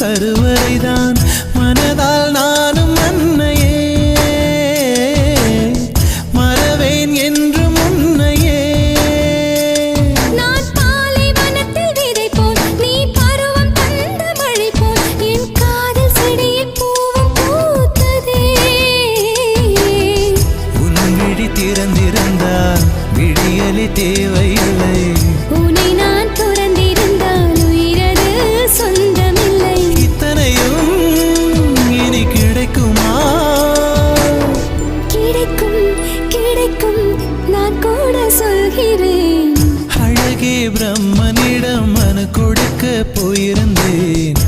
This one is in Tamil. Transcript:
கருவறைதான் மனதால் நானும் அன்னையே மறவேன் என்று முன்னையே. நான் பாலைவனத்தில் விதை போல் நீ பருவம் தந்த மழை போல் என் காதல் செடியில் பூவும் பூத்ததே. உன் விழி திறந்திருந்தால் விடியலை தேவையில்லை. உன்னை நான் துறந்திருந்தால் உயிரது சொந்தமில்லை. இத்தனையும் இனி கிடைக்குமா? கிடைக்கும் கிடைக்கும் நான் கூட சொல்கிறேன். அழகே பிரம்மனிடம் மனு கொடுக்க போயிருந்தேன்.